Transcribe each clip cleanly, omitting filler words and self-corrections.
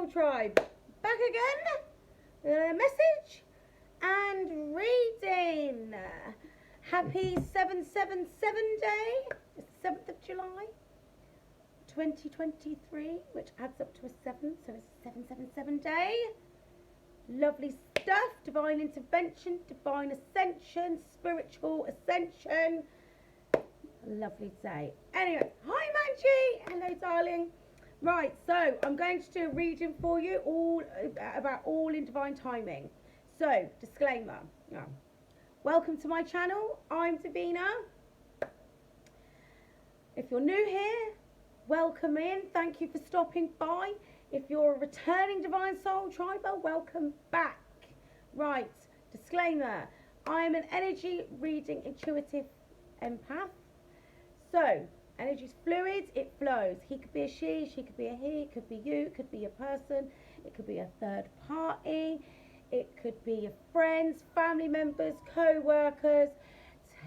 Soul Tribe, back again with a message and reading. Happy 777 day, it's 7th of July 2023, which adds up to a 7, so it's 777 day. Lovely stuff, divine intervention, divine ascension, spiritual ascension. Lovely day. Anyway, hi Manji, hello darling. Right, so I'm going to do a reading for you all in divine timing. So, disclaimer. Welcome to my channel. I'm Divina. If you're new here, welcome in. Thank you for stopping by. If you're a returning Divine Soul Triber, welcome back. Right, disclaimer. I am an energy reading intuitive empath. So, energy's fluid, it flows. He could be a she could be a he, it could be you, it could be a person, it could be a third party, it could be your friends, family members, co-workers.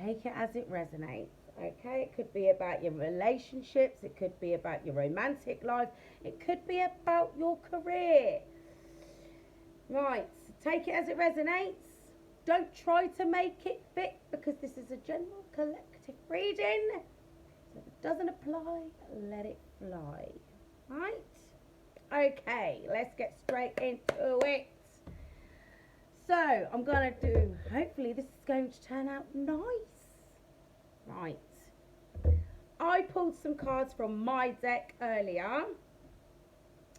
Take it as it resonates, okay? It could be about your relationships, it could be about your romantic life, it could be about your career. Right, so take it as it resonates. Don't try to make it fit because this is a general collective reading. So if it doesn't apply, let it fly. Right? Okay, let's get straight into it. So, I'm going to do, hopefully this is going to turn out nice. Right. I pulled some cards from my deck earlier.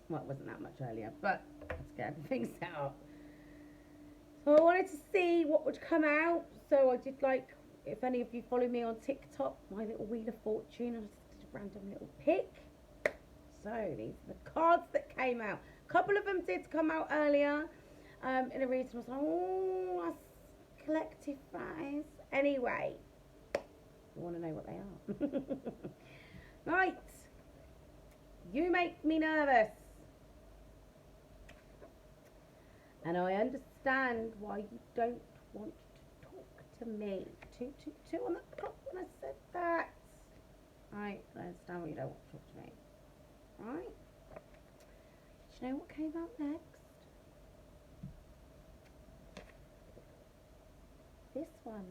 Well, it wasn't that much earlier, but let's get everything set up. So I wanted to see what would come out. So I did like, if any of you follow me on TikTok, my little Wheel of Fortune, I just did a random little pick. So these are the cards that came out. A couple of them did come out earlier in a reading. I was like, oh, that's collective guys. Anyway, you want to know what they are. Right. You make me nervous. And I understand why you don't want to talk to me. 222 on the clock when I said that. Right, I understand why you don't want to talk to me. Right. Do you know what came out next? This one.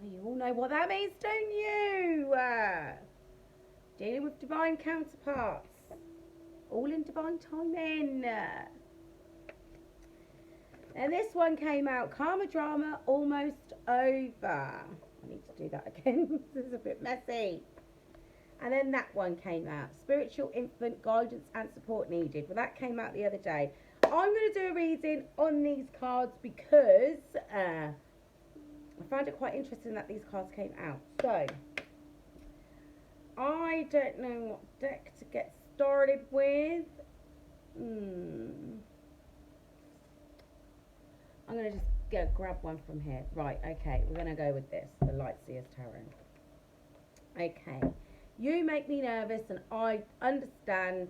Now you all know what that means, don't you? Dealing with divine counterparts. All in divine timing. And this one came out, Karma Drama Almost Over. I need to do that again. This is a bit messy. And then that one came out, Spiritual Infant Guidance and Support Needed. Well, that came out the other day. I'm going to do a reading on these cards because I found it quite interesting that these cards came out. So, I don't know what deck to get started with. I'm going to just go grab one from here. Right, okay, we're going to go with this, the Lightseer's Tarot. Okay, you make me nervous and I understand.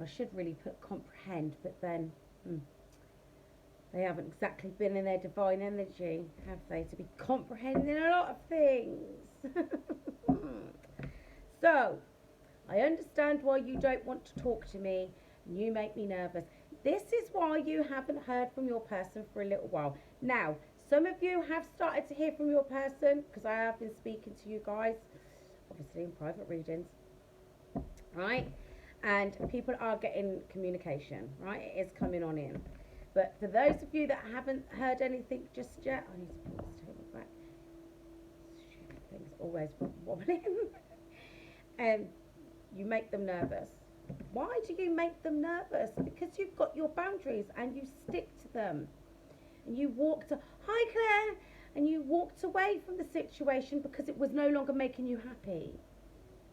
I should really put comprehend, but then they haven't exactly been in their divine energy, have they, to be comprehending a lot of things. So, I understand why you don't want to talk to me and you make me nervous. This is why you haven't heard from your person for a little while. Now, some of you have started to hear from your person because I have been speaking to you guys, obviously in private readings, right? And people are getting communication, right? It is coming on in. But for those of you that haven't heard anything just yet, I need to pull this table back. Things always wobbling. You make them nervous. Why do you make them nervous? Because you've got your boundaries and you stick to them. And you walked, hi Claire, and you walked away from the situation because it was no longer making you happy.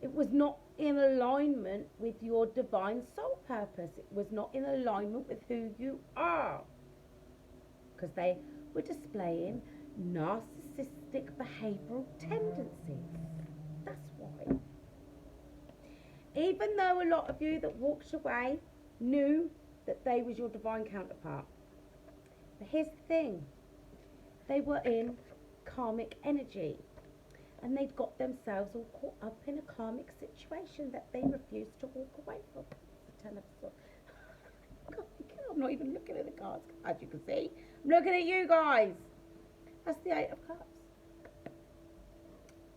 It was not in alignment with your divine soul purpose. It was not in alignment with who you are. Because they were displaying narcissistic behavioural tendencies. That's why. Even though a lot of you that walked away knew that they was your divine counterpart. But here's the thing. They were in karmic energy. And they'd got themselves all caught up in a karmic situation that they refused to walk away from. The Ten of you can see. I'm looking at you guys. That's the Eight of Cups.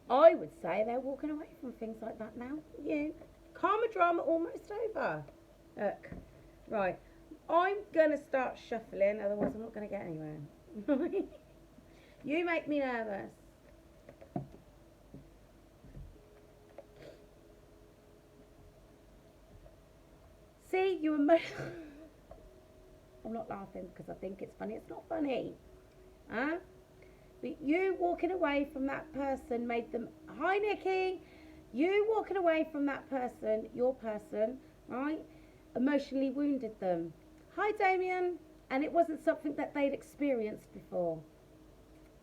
I would say they're walking away from things like that now. You. Karma drama almost over. Look. Right. I'm going to start shuffling, otherwise I'm not going to get anywhere. You make me nervous. See, you emotional. I'm not laughing because I think it's funny. It's not funny. Huh? But you walking away from that person made them... Hi, Nikki. You walking away from that person, your person, right, emotionally wounded them. Hi, Damien. And it wasn't something that they'd experienced before.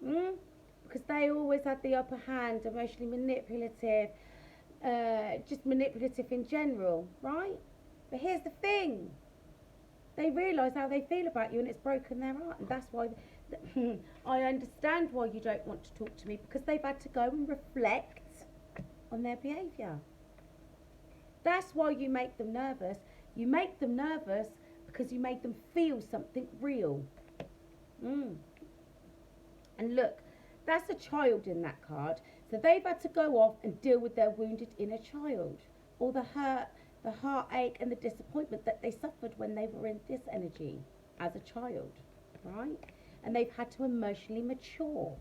Because they always had the upper hand, emotionally manipulative, just manipulative in general, right? But here's the thing. They realise how they feel about you and it's broken their heart. And that's why I understand why you don't want to talk to me, because they've had to go and reflect on their behaviour. That's why you make them nervous. You make them nervous because you made them feel something real. And look, that's a child in that card. So they've had to go off and deal with their wounded inner child. All the hurt, the heartache and the disappointment that they suffered when they were in this energy as a child, right? And they've had to emotionally mature.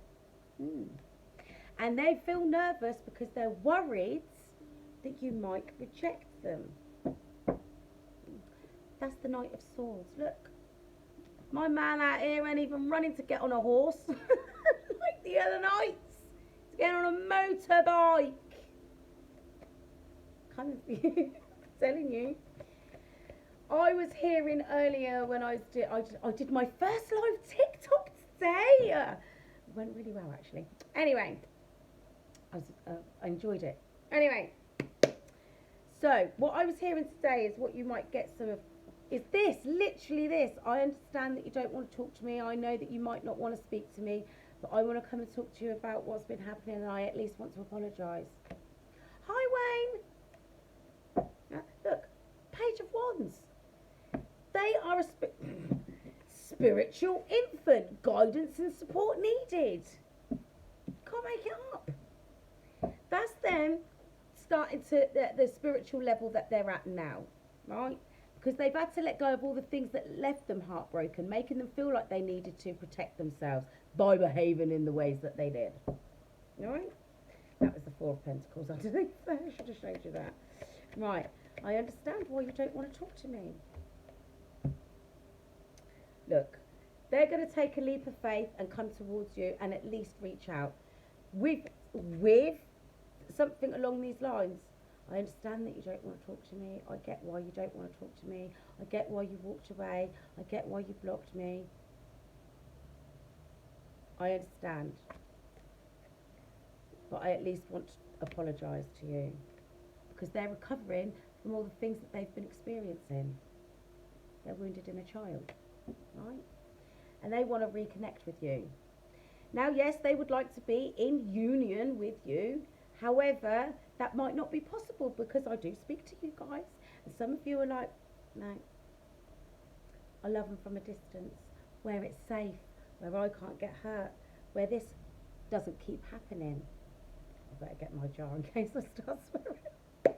And they feel nervous because they're worried that you might reject them. That's the Knight of Swords. Look, my man out here ain't even running to get on a horse like the other nights. He's getting on a motorbike. Coming for you. Telling you. I was hearing earlier when I did my first live TikTok today. It went really well, actually. Anyway, I enjoyed it. Anyway, so what I was hearing today is what you might get some of. Is this, literally this. I understand that you don't want to talk to me. I know that you might not want to speak to me, but I want to come and talk to you about what's been happening, and I at least want to apologise. Hi, Wayne. Look, Page of Wands. They are a spiritual infant. Guidance and support needed. Can't make it up. That's them starting to the spiritual level that they're at now, right? Because they've had to let go of all the things that left them heartbroken, making them feel like they needed to protect themselves by behaving in the ways that they did. All right? That was the Four of Pentacles underneath there. I should have showed you that. Right. I understand why you don't want to talk to me. Look, they're going to take a leap of faith and come towards you and at least reach out with something along these lines. I understand that you don't want to talk to me. I get why you don't want to talk to me. I get why you walked away. I get why you blocked me. I understand. But I at least want to apologise to you. Because they're recovering from all the things that they've been experiencing. They're wounded in a child. Right? And they want to reconnect with you. Now, yes, they would like to be in union with you. However, that might not be possible because I do speak to you guys. And some of you are like, no, I love them from a distance, where it's safe, where I can't get hurt, where this doesn't keep happening. I better get my jar in case I start swearing.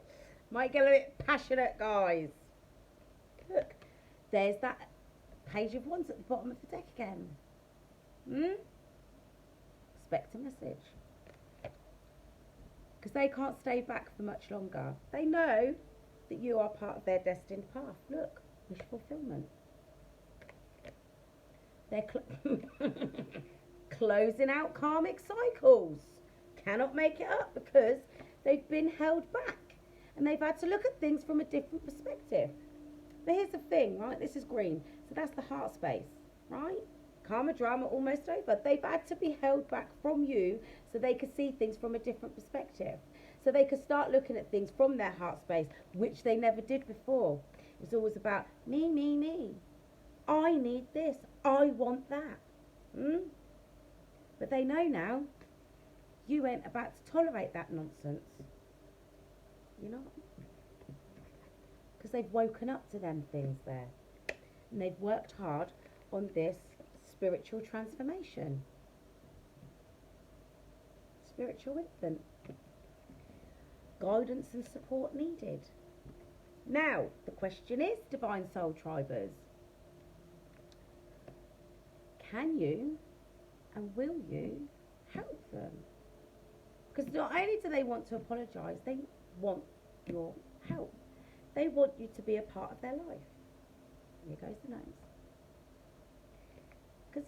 Might get a bit passionate, guys. Look, there's that Page of Wands at the bottom of the deck again. Expect a message. Because they can't stay back for much longer. They know that you are part of their destined path. Look, wish fulfillment. They're closing out karmic cycles. Cannot make it up because they've been held back. And they've had to look at things from a different perspective. But here's the thing, right? This is green. So that's the heart space, right? Karma drama almost over. They've had to be held back from you so they could see things from a different perspective. So they could start looking at things from their heart space, which they never did before. It was always about me, me, me. I need this. I want that. But they know now you ain't about to tolerate that nonsense. You're not. Because they've woken up to them things there. And they've worked hard on this spiritual transformation. Spiritual infant. Guidance and support needed. Now, the question is, Divine Soul Tribers, can you and will you help them? Because not only do they want to apologise, they want your help. They want you to be a part of their life. Here goes the nose. Because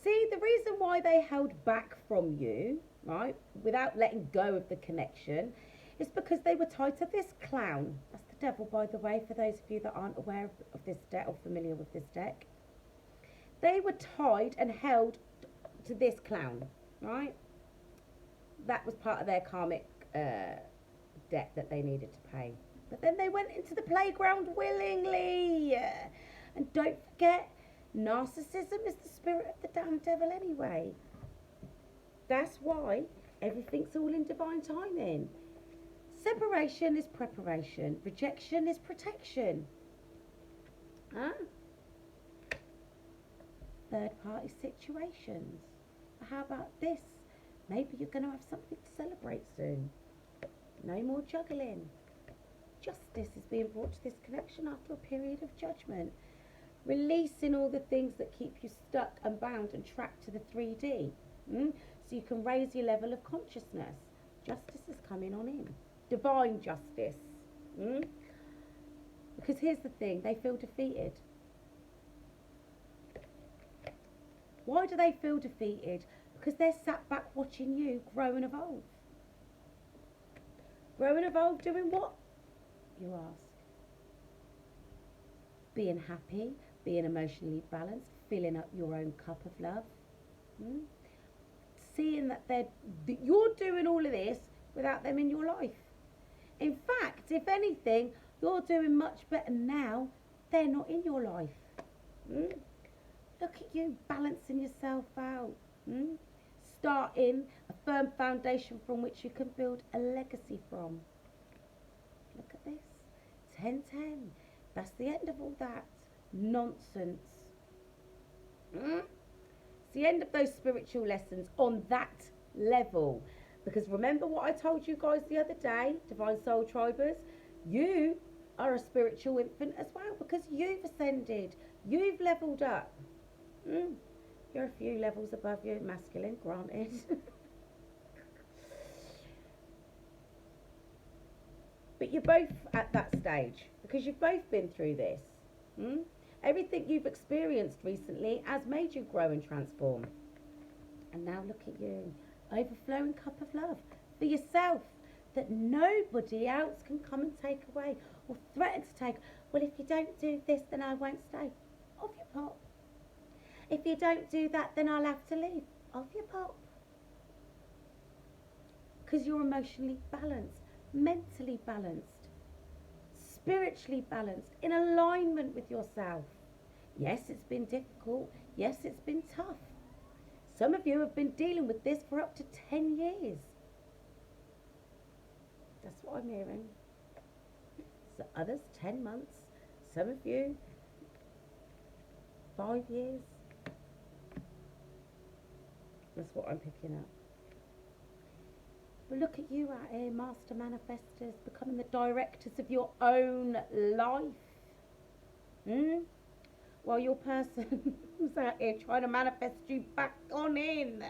see, the reason why they held back from you, right, without letting go of the connection, is because they were tied to this clown. That's the devil, by the way, for those of you that aren't aware of this deck or familiar with this deck. They were tied and held to this clown, right? That was part of their karmic debt that they needed to pay. But then they went into the playground willingly. And don't forget, narcissism is the spirit of the damn devil anyway. That's why everything's all in divine timing. Separation is preparation. Rejection is protection. Huh? Third party situations. How about this? Maybe you're going to have something to celebrate soon. No more juggling. Justice is being brought to this connection after a period of judgment. Releasing all the things that keep you stuck and bound and trapped to the 3D. So you can raise your level of consciousness. Justice is coming on in. Divine justice. Because here's the thing, they feel defeated. Why do they feel defeated? Because they're sat back watching you grow and evolve. Grow and evolve doing what? You ask. Being happy, being emotionally balanced, filling up your own cup of love. Seeing that you're doing all of this without them in your life. In fact, if anything, you're doing much better now. They're not in your life. Look at you balancing yourself out. Starting a firm foundation from which you can build a legacy from. Look at this. 10-10. That's the end of all that nonsense. It's the end of those spiritual lessons on that level. Because remember what I told you guys the other day, Divine Soul Tribers? You are a spiritual infant as well, because you've ascended. You've leveled up. You're a few levels above your masculine, granted. But you're both at that stage, because you've both been through this. Everything you've experienced recently has made you grow and transform. And now look at you, overflowing cup of love for yourself that nobody else can come and take away or threaten to take. Well, if you don't do this, then I won't stay. Off you pop. If you don't do that, then I'll have to leave. Off you pop. Because you're emotionally balanced, mentally balanced, spiritually balanced, in alignment with yourself. Yes, it's been difficult. Yes, it's been tough. Some of you have been dealing with this for up to 10 years. That's what I'm hearing. So others, 10 months. Some of you, 5 years. That's what I'm picking up. But look at you out here, master manifestors, becoming the directors of your own life. While your person who's out here trying to manifest you back on in.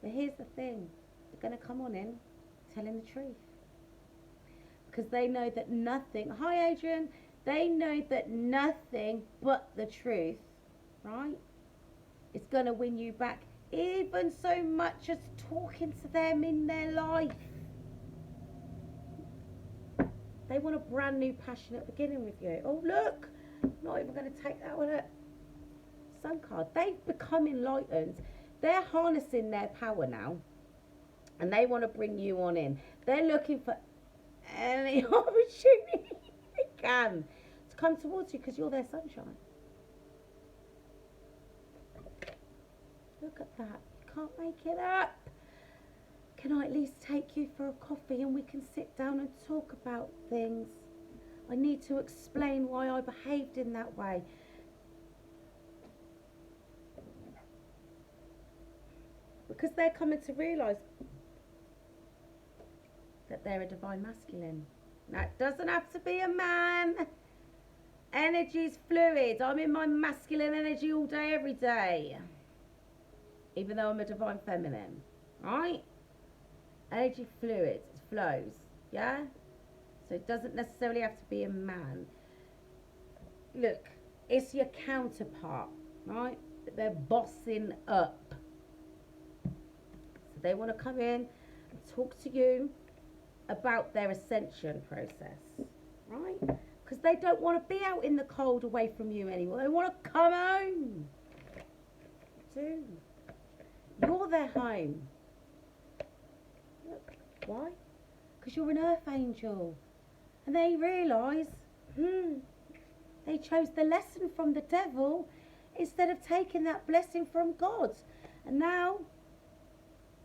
But here's the thing. They're going to come on in telling the truth. Because they know that nothing, hi Adrian, they know that nothing but the truth, right, is going to win you back, even so much as talking to them in their life. They want a brand new passionate beginning with you. Oh look, not even going to take that one at Sun card. They've become enlightened. They're harnessing their power now, and they want to bring you on in. They're looking for any opportunity they can to come towards you, because you're their sunshine. Look at that. You can't make it up. Can I at least take you for a coffee and we can sit down and talk about things? I need to explain why I behaved in that way. Because they're coming to realise that they're a divine masculine. Now, it doesn't have to be a man. Energy's fluid. I'm in my masculine energy all day, every day. Even though I'm a divine feminine. Right? Energy fluid. It flows. Yeah? So it doesn't necessarily have to be a man. Look, it's your counterpart. Right? They're bossing up. So they want to come in and talk to you about their ascension process. Right? Because they don't want to be out in the cold away from you anymore. They want to come home. They do. You're their home. Look, why? Because you're an earth angel. And they realise, they chose the lesson from the devil instead of taking that blessing from God. And now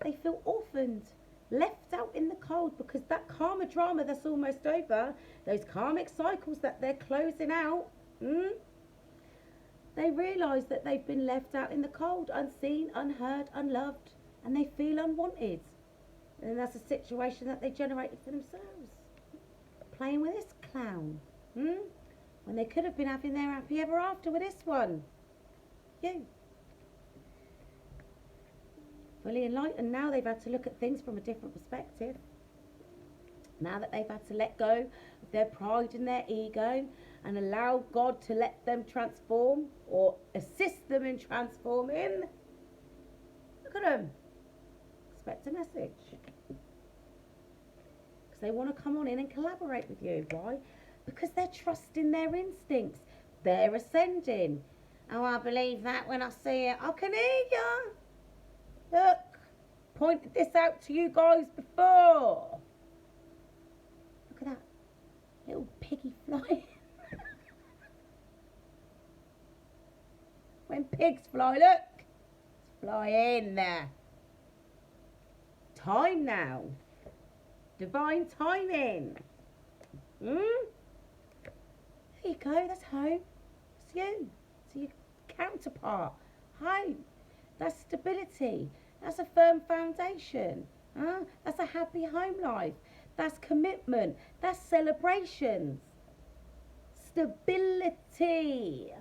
they feel orphaned, left out in the cold, because that karma drama that's almost over, those karmic cycles that they're closing out, they realise that they've been left out in the cold, unseen, unheard, unloved, and they feel unwanted. And that's a situation that they generated for themselves. Playing with this clown. When they could have been having their happy ever after with this one. You. Fully enlightened, now they've had to look at things from a different perspective. Now that they've had to let go of their pride and their ego and allow God to let them transform or assist them in transforming. Look at them. Expect a message. Because they want to come on in and collaborate with you. Why? Because they're trusting their instincts. They're ascending. Oh, I believe that when I see it. I can hear you. Look, pointed this out to you guys before. Look at that little piggy flying. When pigs fly, look, it's flying there. Time now. Divine timing. There you go, that's home. It's you. It's your counterpart. Home. That's stability. That's a firm foundation. That's a happy home life. That's commitment. That's celebrations. Stability.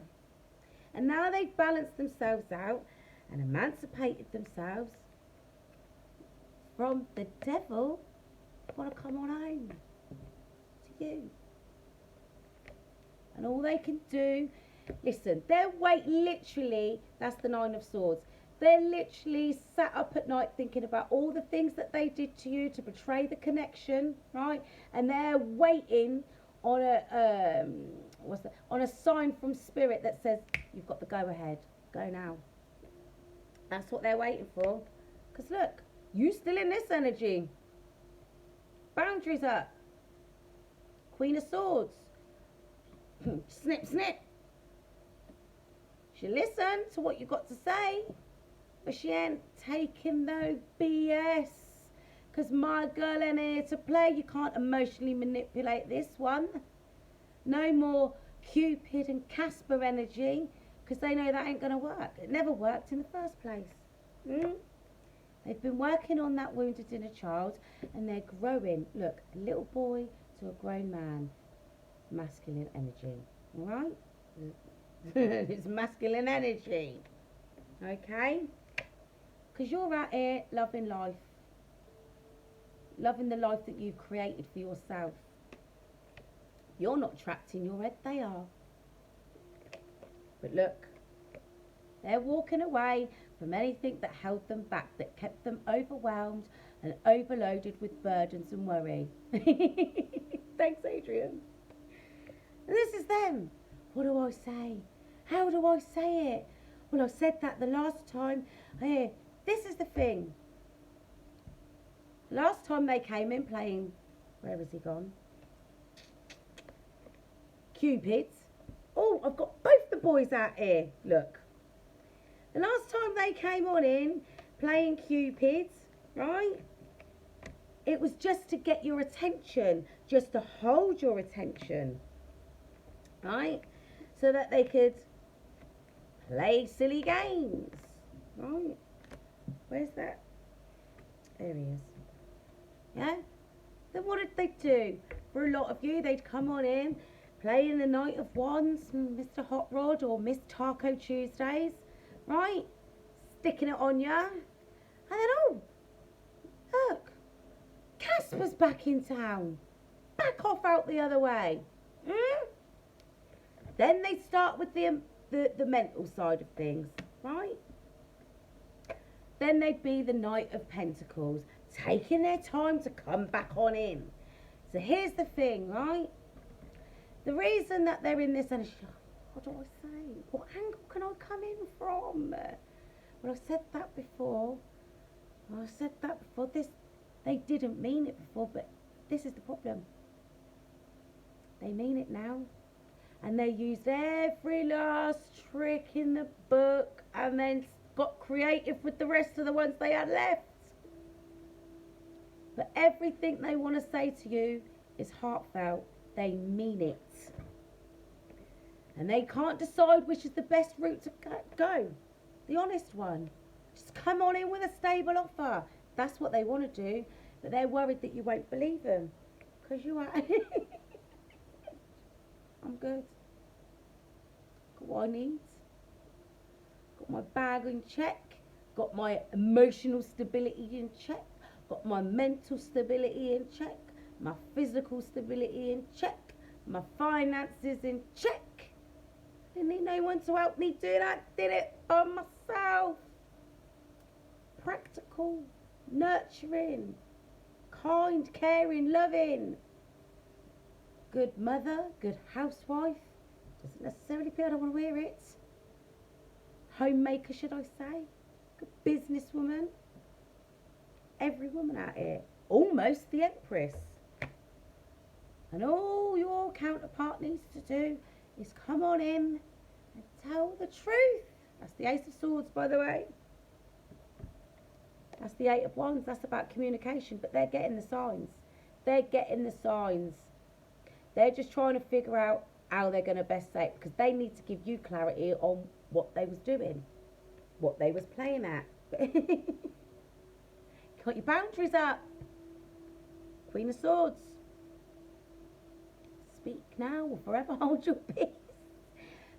And now they've balanced themselves out and emancipated themselves from the devil. They want to come on home to you. And all they can do, listen, their weight literally, that's the 9 of Swords. They're literally sat up at night thinking about all the things that they did to you to betray the connection, right? And they're waiting on a on a sign from spirit that says you've got the go ahead. Go now. That's what they're waiting for. Because look, you still in this energy. Boundaries up. Queen of Swords. Snip, snip. She listened to what you got to say. But she ain't taking no BS. Because my girl ain't here to play. You can't emotionally manipulate this one. No more Cupid and Casper energy. Because they know that ain't going to work. It never worked in the first place. They've been working on that wounded inner child. And they're growing. Look, a little boy to a grown man. Masculine energy. Alright? It's masculine energy. Okay? Because you're out here loving life. Loving the life that you've created for yourself. You're not trapped in your head, they are. But look, they're walking away from anything that held them back, that kept them overwhelmed and overloaded with burdens and worry. Thanks, Adrian. And this is them. What do I say? How do I say it? Well, I said that the last time. Here, this is the thing. Last time they came in playing, where has he gone? Cupids. Oh, I've got both the boys out here. Look. The last time they came on in playing Cupids, right? It was just to get your attention, just to hold your attention, right? So that they could play silly games, right? Where's that? There he is. Yeah? Then what did they do? For a lot of you, they'd come on in, playing the Knight of Wands, Mr. Hot Rod or Miss Taco Tuesdays, right? Sticking it on you. And then, oh, look, Casper's back in town. Back off out the other way. Then they start with the mental side of things, right? Then they'd be the Knight of Pentacles, taking their time to come back on in. So here's the thing, right? The reason that they're in this energy, what do I say? What angle can I come in from? Well, I've said that before. This, they didn't mean it before, but this is the problem. They mean it now. And they used every last trick in the book and then got creative with the rest of the ones they had left. But everything they want to say to you is heartfelt. They mean it. And they can't decide which is the best route to go. The honest one. Just come on in with a stable offer. That's what they want to do. But they're worried that you won't believe them. Because you are. I'm good. Got what I need. Got my bag in check. Got my emotional stability in check. Got my mental stability in check. My physical stability in check. My finances in check. Didn't need no one to help me do that. Did it by myself. Practical, nurturing, kind, caring, loving. Good mother, good housewife. Doesn't necessarily mean I don't want to hear it. Homemaker, should I say. Good businesswoman. Every woman out here. Almost the Empress. And all your counterpart needs to do is come on in and tell the truth. That's the Ace of Swords, by the way. That's the Eight of Wands. That's about communication. But they're getting the signs. They're getting the signs. They're just trying to figure out how they're going to best say it, because they need to give you clarity on what they was doing, what they was playing at. Got your boundaries up. Queen of Swords. Speak now or forever hold your peace.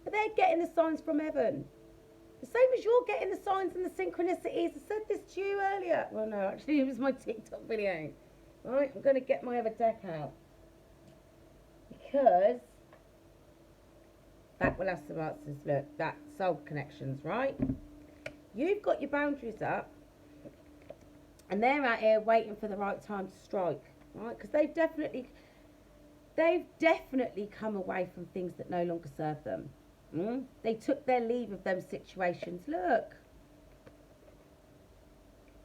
But they're getting the signs from heaven. The same as you're getting the signs and the synchronicities. I said this to you earlier. Well, no, actually, it was my TikTok video. Right, I'm going to get my other deck out. Because that will have some answers. Look, that soul connections, right? You've got your boundaries up. And they're out here waiting for the right time to strike. Right? Because they've definitely come away from things that no longer serve them. They took their leave of them situations. Look.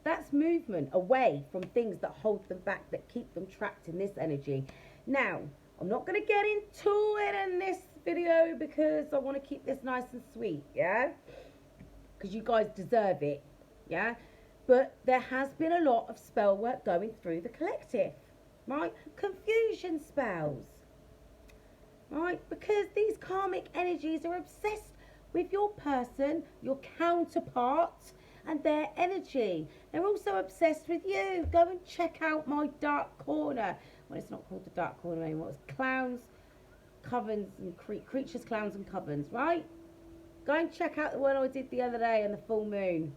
That's movement away from things that hold them back, that keep them trapped in this energy. Now, I'm not going to get into it in this video because I want to keep this nice and sweet, yeah? Because you guys deserve it, yeah? But there has been a lot of spell work going through the collective, right? Confusion spells, right? Because these karmic energies are obsessed with your person, your counterpart, and their energy. They're also obsessed with you. Go and check out my dark corner. Well, it's not called the dark corner anymore. It's clowns, covens, and creatures, clowns, and covens, right? Go and check out the one I did the other day on the full moon.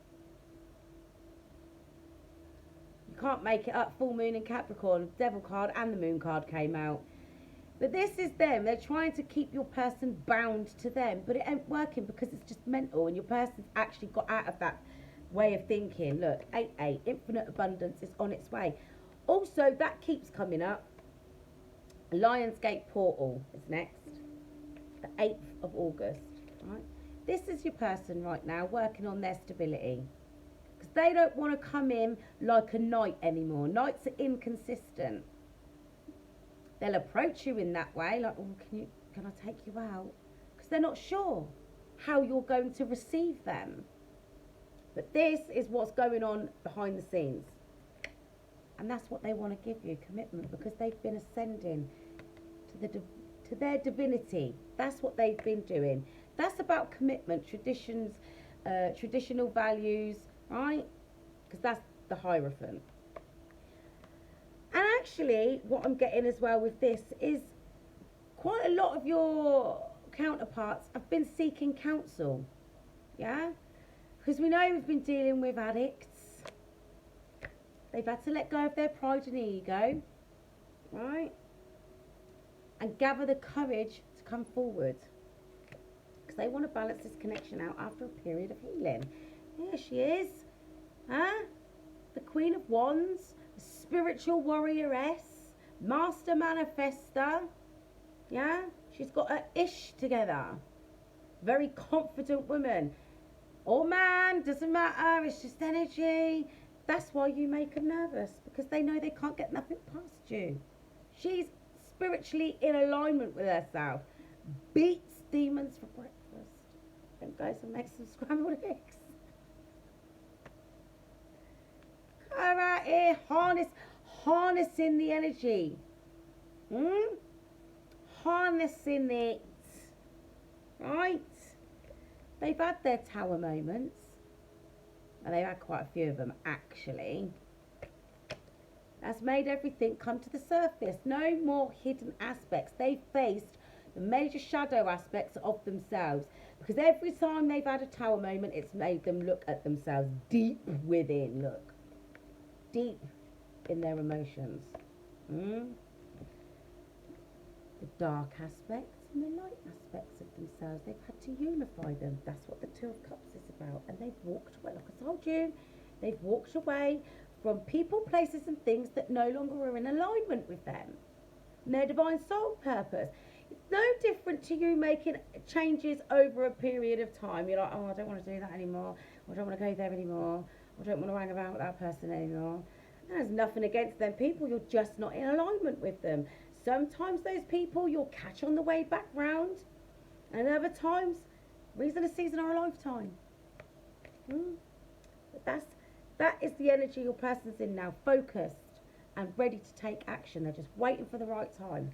You can't make it up. Full moon in Capricorn, devil card and the moon card came out. But this is them. They're trying to keep your person bound to them. But it ain't working because it's just mental. And your person's actually got out of that way of thinking. Look, 8-8, infinite abundance is on its way. Also, that keeps coming up. Lionsgate Portal is next. The 8th of August. Right? This is your person right now working on their stability. Because they don't want to come in like a knight anymore. Knights are inconsistent. They'll approach you in that way, like, oh, can I take you out? Because they're not sure how you're going to receive them. But this is what's going on behind the scenes. And that's what they want to give you, commitment, because they've been ascending to to their divinity. That's what they've been doing. That's about commitment, traditions, traditional values, right? Because that's the Hierophant. And actually, what I'm getting as well with this is quite a lot of your counterparts have been seeking counsel, yeah? Because we know we've been dealing with addicts. They've had to let go of their pride and ego, right? And gather the courage to come forward. Because they want to balance this connection out after a period of healing. Here she is, huh? The Queen of Wands, spiritual warrioress, master manifester, yeah? She's got her ish together. Very confident woman. Or man, doesn't matter, it's just energy. That's why you make them nervous, because they know they can't get nothing past you. She's spiritually in alignment with herself. Beats demons for breakfast. Then goes and makes some scrambled eggs. Come out here, harnessing the energy. Harnessing it. Right? They've had their tower moments. And they've had quite a few of them, actually. That's made everything come to the surface. No more hidden aspects. They've faced the major shadow aspects of themselves. Because every time they've had a tower moment, it's made them look at themselves deep within. Look. Deep in their emotions. The dark aspects and the light aspects of themselves. They've had to unify them. That's what the Two of Cups is about. And they've walked away. Like I told you, they've walked away from people, places and things that no longer are in alignment with them. And their divine soul purpose. It's no different to you making changes over a period of time. You're like, oh, I don't want to do that anymore. Or I don't want to go there anymore. Or I don't want to hang about with that person anymore. There's nothing against them people. You're just not in alignment with them. Sometimes those people you'll catch on the way back round. And other times, reason a season or a lifetime. But that is the energy your person's in now. Focused and ready to take action. They're just waiting for the right time.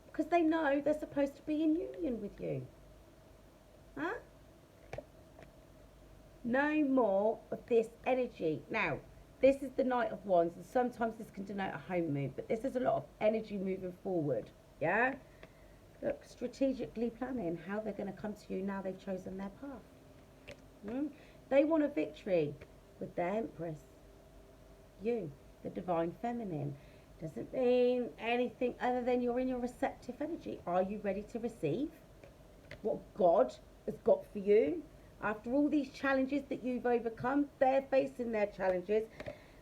Because they know they're supposed to be in union with you. Huh? No more of this energy. Now, this is the Knight of Wands, and sometimes this can denote a home move, but this is a lot of energy moving forward, yeah? Look, strategically planning how they're going to come to you now they've chosen their path. They want a victory with their Empress. You, the Divine Feminine. Doesn't mean anything other than you're in your receptive energy. Are you ready to receive what God has got for you? After all these challenges that you've overcome, they're facing their challenges,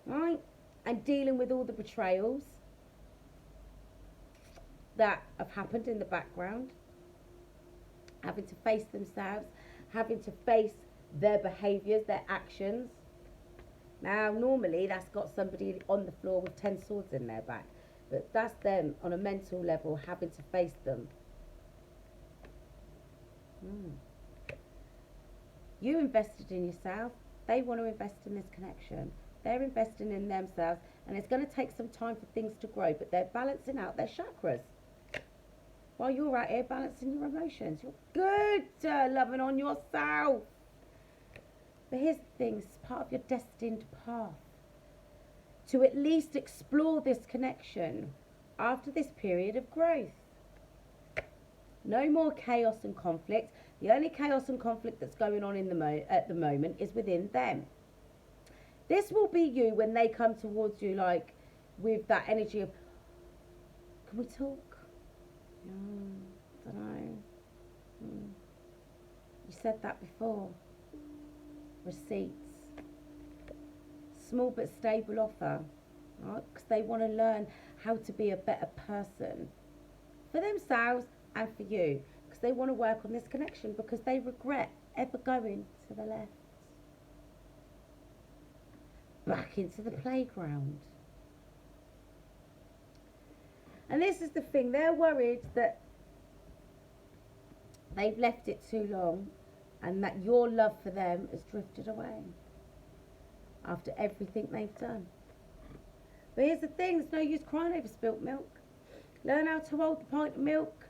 right? And dealing with all the betrayals that have happened in the background. Having to face themselves, having to face their behaviours, their actions. Now, normally that's got somebody on the floor with 10 swords in their back. But that's them on a mental level having to face them. You invested in yourself. They want to invest in this connection. They're investing in themselves. And it's going to take some time for things to grow. But they're balancing out their chakras. While you're out here balancing your emotions. You're good, loving on yourself. But here's the thing. It's part of your destined path. To at least explore this connection after this period of growth. No more chaos and conflict. The only chaos and conflict that's going on in at the moment is within them. This will be you when they come towards you, like with that energy of, can we talk? I don't know. You said that before. Receipts. Small but stable offer. Right? Because they want to learn how to be a better person for themselves and for you. Because they want to work on this connection, because they regret ever going to the left. Back into the playground. And this is the thing, they're worried that they've left it too long and that your love for them has drifted away after everything they've done. But here's the thing, there's no use crying over spilt milk. Learn how to hold the pint of milk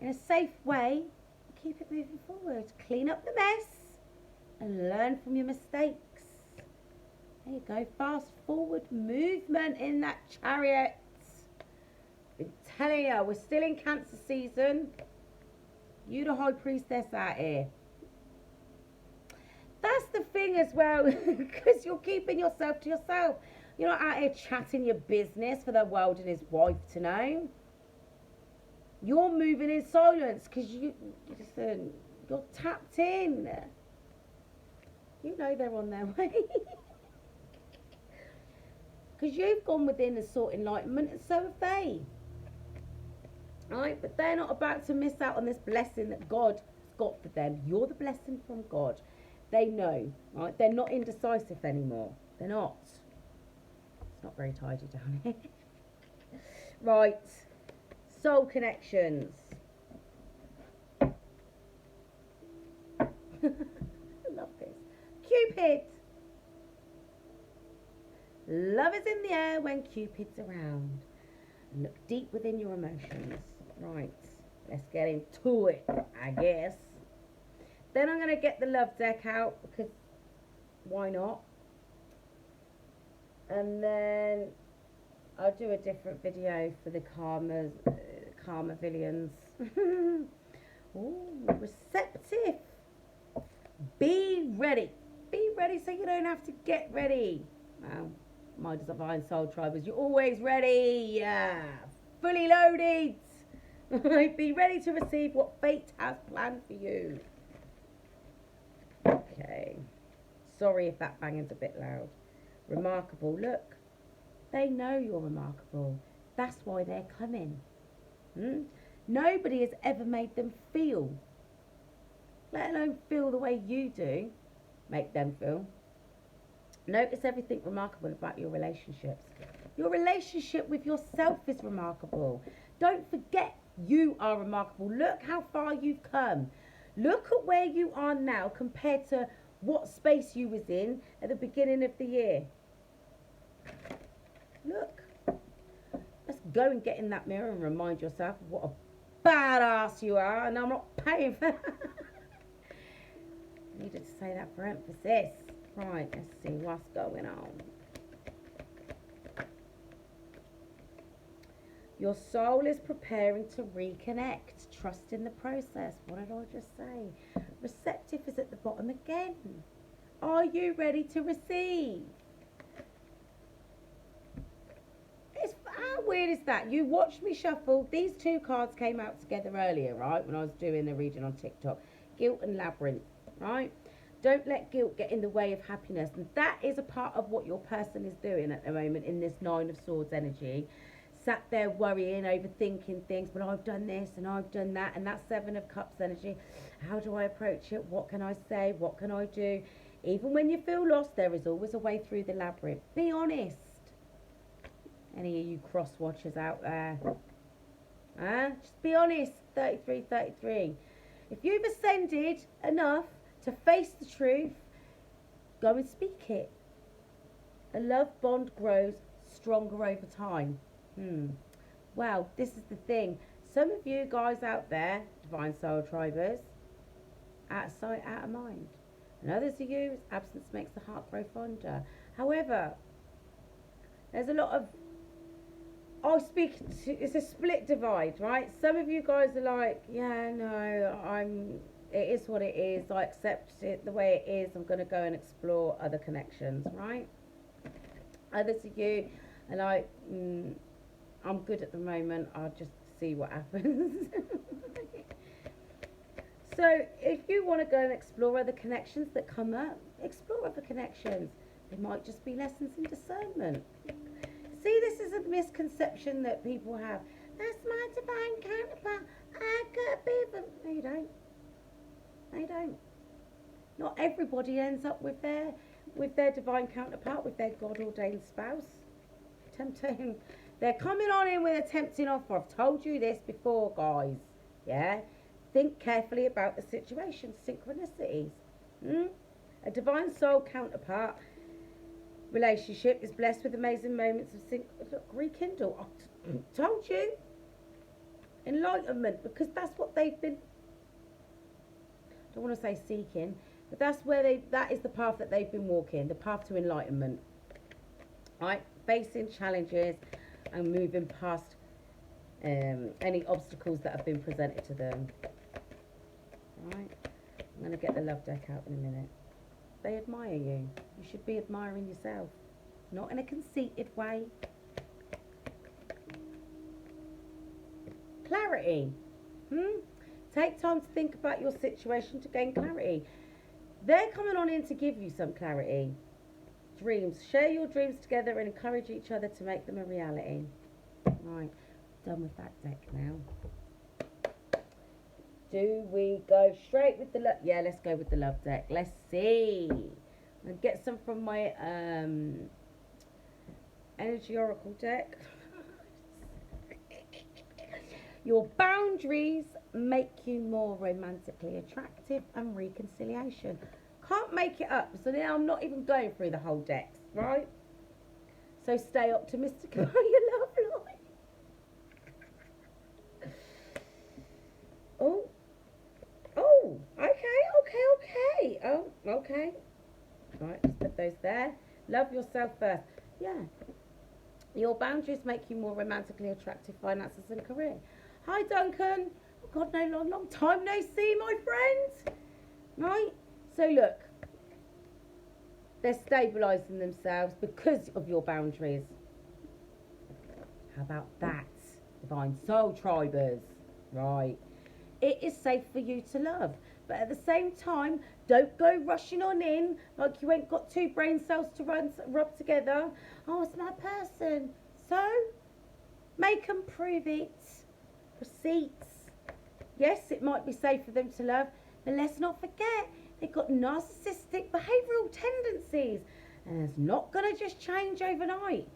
in a safe way. Keep it moving forward. Clean up the mess and learn from your mistakes. There you go. Fast forward movement in that chariot. Been telling you, we're still in Cancer season. You the high priestess out here. That's the thing as well, because you're keeping yourself to yourself. You're not out here chatting your business for the world and his wife to know. You're moving in silence because you're tapped in. You know they're on their way. Because you've gone within and sought enlightenment, and so have they. Right? But they're not about to miss out on this blessing that God has got for them. You're the blessing from God. They know, right? They're not indecisive anymore. They're not. It's not very tidy down here. Right. Soul connections. I love this. Cupid. Love is in the air when Cupid's around. And look deep within your emotions. Right. Let's get into it, I guess. Then I'm going to get the love deck out because why not? And then I'll do a different video for the karma villains. Ooh, receptive. Be ready. Be ready so you don't have to get ready. Wow, my divine soul tribers, you're always ready. Yeah, fully loaded. Be ready to receive what fate has planned for you. Okay. Sorry if that banging's a bit loud. Remarkable. Look, they know you're remarkable. That's why they're coming. Nobody has ever made them feel, let alone feel the way you do, make them feel. Notice everything remarkable about your relationships. Your relationship with yourself is remarkable. Don't forget you are remarkable. Look how far you've come. Look at where you are now compared to what space you was in at the beginning of the year. Look. Let's go and get in that mirror and remind yourself of what a badass you are. And I'm not paying for that. I needed to say that for emphasis. Right, let's see what's going on. Your soul is preparing to reconnect. Trust in the process. What did I just say? Receptive is at the bottom again. Are you ready to receive? How weird is that? You watched me shuffle. These two cards came out together earlier, right? When I was doing a reading on TikTok. Guilt and Labyrinth, right? Don't let guilt get in the way of happiness. And that is a part of what your person is doing at the moment in this Nine of Swords energy. Sat there worrying, overthinking things, but I've done this and I've done that, and that's Seven of Cups energy. How do I approach it? What can I say? What can I do? Even when you feel lost, there is always a way through the labyrinth. Be honest. Any of you cross watchers out there? Just be honest. 33. If you've ascended enough to face the truth, go and speak it. A love bond grows stronger over time. Well, this is the thing. Some of you guys out there, Divine Soul Tribers, out of sight, out of mind. And others of you, absence makes the heart grow fonder. However, there's a lot of, it's a split divide, right? Some of you guys are like, yeah, no, it is what it is. I accept it the way it is. I'm going to go and explore other connections, right? Others of you are like, I'm good at the moment. I'll just see what happens. So if you want to go and explore other connections that come up, explore other connections. They might just be lessons in discernment. See, this is a misconception that people have. That's my divine counterpart. I could be them. No, you don't. No, you don't. Not everybody ends up with their divine counterpart, with their God-ordained spouse. Tempting. They're coming on in with a tempting offer. I've told you this before, guys. Yeah? Think carefully about the situation. Synchronicities. A divine soul counterpart relationship is blessed with amazing moments of rekindle. I told you. enlightenment, because that's what they've been, I don't want to say seeking, but that's where that is the path that they've been walking, the path to enlightenment. Right, facing challenges and moving past any obstacles that have been presented to them. Right, I'm going to get the love deck out in a minute. They admire you. You should be admiring yourself, not in a conceited way. Clarity. Take time to think about your situation to gain clarity. They're coming on in to give you some clarity. Dreams. Share your dreams together and encourage each other to make them a reality. Right, done with that deck now. Do we go straight with the love? Yeah, let's go with the love deck. Let's see. I'll get some from my energy oracle deck. Your boundaries make you more romantically attractive and reconciliation. Can't make it up, so now I'm not even going through the whole decks, right? So stay optimistic about your love life. Oh, okay. Oh, okay. Right, let's put those there. Love yourself first. Yeah. Your boundaries make you more romantically attractive, finances and career. Hi, Duncan. Oh, God, long time no see, my friend. Right? So, look. They're stabilising themselves because of your boundaries. How about that? Divine Soul Tribers. Right. It is safe for you to love. But at the same time, don't go rushing on in like you ain't got two brain cells to rub together. Oh, it's my person. So, make them prove it. Receipts. Yes, it might be safe for them to love, but let's not forget, they've got narcissistic behavioural tendencies. And it's not going to just change overnight.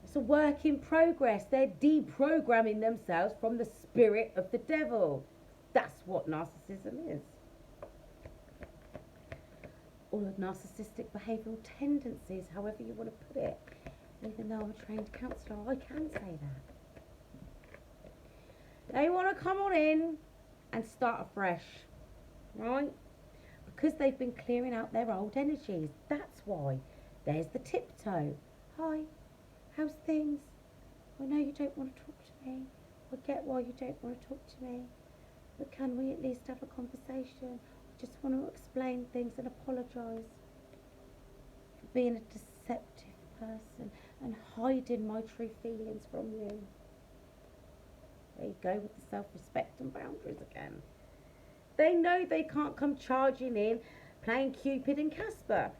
It's a work in progress. They're deprogramming themselves from the spirit of the devil. That's what narcissism is. All of narcissistic behavioural tendencies, however you want to put it. Even though I'm a trained counsellor, I can say that. They want to come on in and start afresh, right? Because they've been clearing out their old energies. That's why. There's the tiptoe. Hi, how's things? I know you don't want to talk to me. I get why you don't want to talk to me. But can we at least have a conversation? I just want to explain things and apologise for being a deceptive person and hiding my true feelings from you. There you go with the self-respect and boundaries again. They know they can't come charging in playing Cupid and Casper.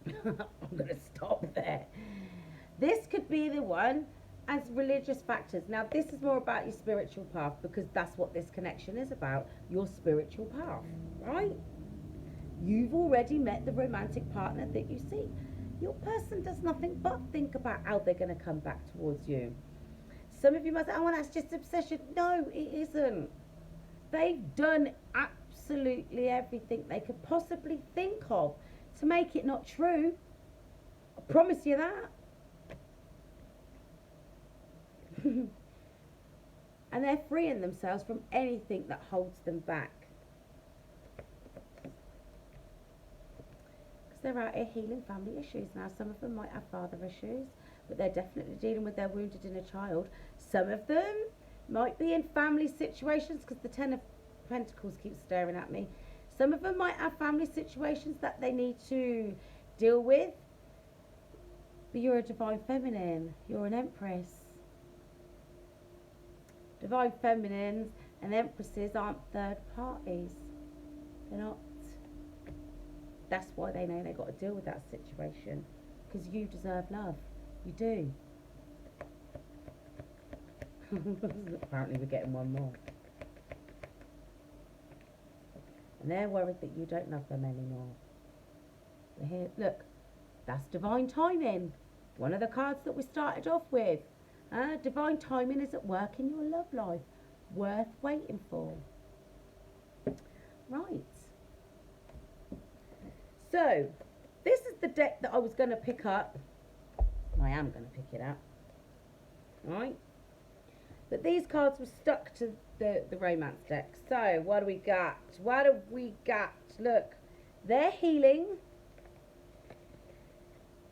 I'm going to stop there. This could be the one as religious factors. Now, this is more about your spiritual path because that's what this connection is about, your spiritual path, right? You've already met the romantic partner that you seek. Your person does nothing but think about how they're going to come back towards you. Some of you might say, oh, well, that's just obsession. No, it isn't. They've done absolutely everything they could possibly think of to make it not true. I promise you that. And they're freeing themselves from anything that holds them back. Because they're out here healing family issues. Now, some of them might have father issues, but they're definitely dealing with their wounded inner child. Some of them might be in family situations, because the Ten of Pentacles keeps staring at me. Some of them might have family situations that they need to deal with. But you're a divine feminine. You're an empress. Divine feminines and empresses aren't third parties. They're not. That's why they know they've got to deal with that situation. Because you deserve love. You do. Apparently we're getting one more. And they're worried that you don't love them anymore. They're here. Look, that's divine timing. One of the cards that we started off with. Divine timing is at work in your love life. Worth waiting for. Right. So, this is the deck that I was going to pick up. I am going to pick it up. right? But these cards were stuck to the romance deck. So, what do we got? What have we got? Look, they're healing.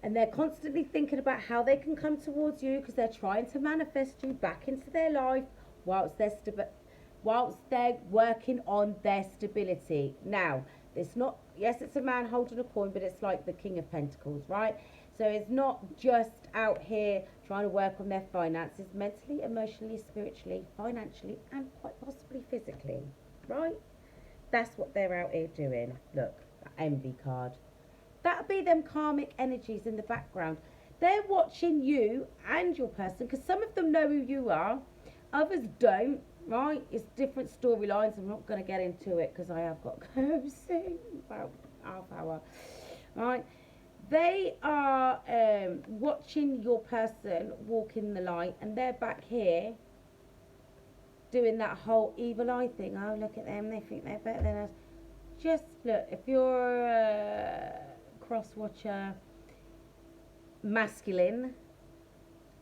And they're constantly thinking about how they can come towards you because they're trying to manifest you back into their life whilst they're working on their stability. Now, it's not, yes, it's a man holding a coin, but it's like the King of Pentacles, right? So it's not just out here trying to work on their finances, mentally, emotionally, spiritually, financially, and quite possibly physically, right? That's what they're out here doing. Look, that envy card. That'll be them karmic energies in the background. They're watching you and your person because some of them know who you are, others don't, right? It's different storylines. I'm not going to get into it because I have got to go soon, about half hour, right? They are watching your person walk in the light, and they're back here doing that whole evil eye thing. Oh, look at them, they think they're better than us. Just look, if you're a cross watcher, masculine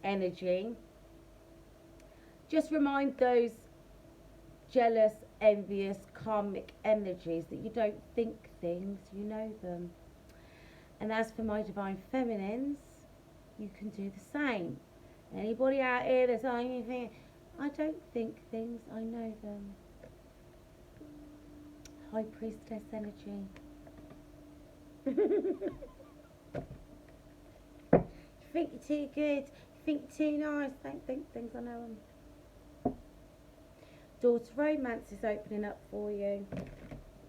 energy, just remind those jealous, envious, karmic energies that you don't think things, you know them. And as for my divine feminines, you can do the same. Anybody out here that's saying anything, I don't think things, I know them. High priestess energy. You think you're too good, you think you're too nice, don't think things, I know them. Daughter romance is opening up for you.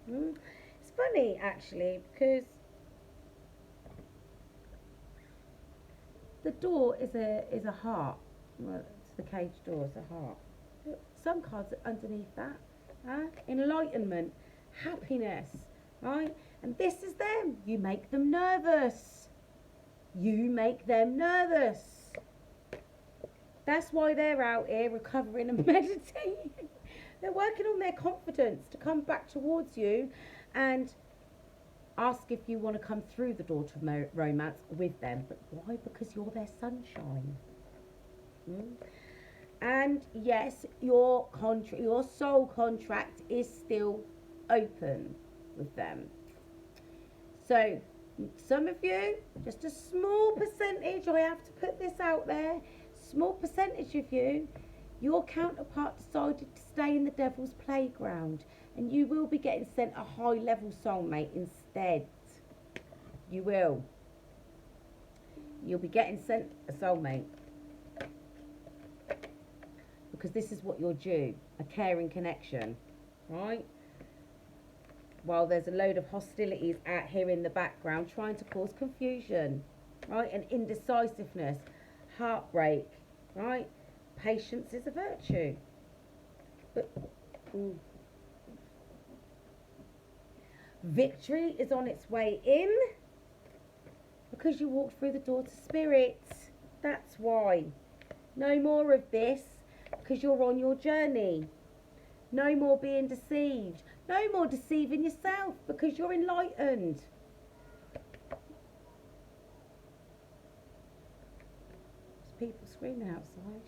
It's funny actually because the door is a heart. Well, it's the cage door, it's a heart. Some cards are underneath that. Enlightenment, happiness, right? And this is them. You make them nervous. You make them nervous. That's why they're out here recovering and meditating. They're working on their confidence to come back towards you and ask if you want to come through the door to romance with them. But why? Because you're their sunshine. And yes, your soul contract is still open with them. So some of you, just a small percentage, I have to put this out there, small percentage of you, your counterpart decided to stay in the devil's playground, and you will be getting sent a high level soulmate instead. You will. You'll be getting sent a soulmate. Because this is what you're due, a caring connection, right? While there's a load of hostilities out here in the background trying to cause confusion, right? And indecisiveness, heartbreak, right? Patience is a virtue. But victory is on its way in because you walked through the door to spirit. That's why. No more of this. Because you're on your journey. No more being deceived. No more deceiving yourself because you're enlightened. There's people screaming outside.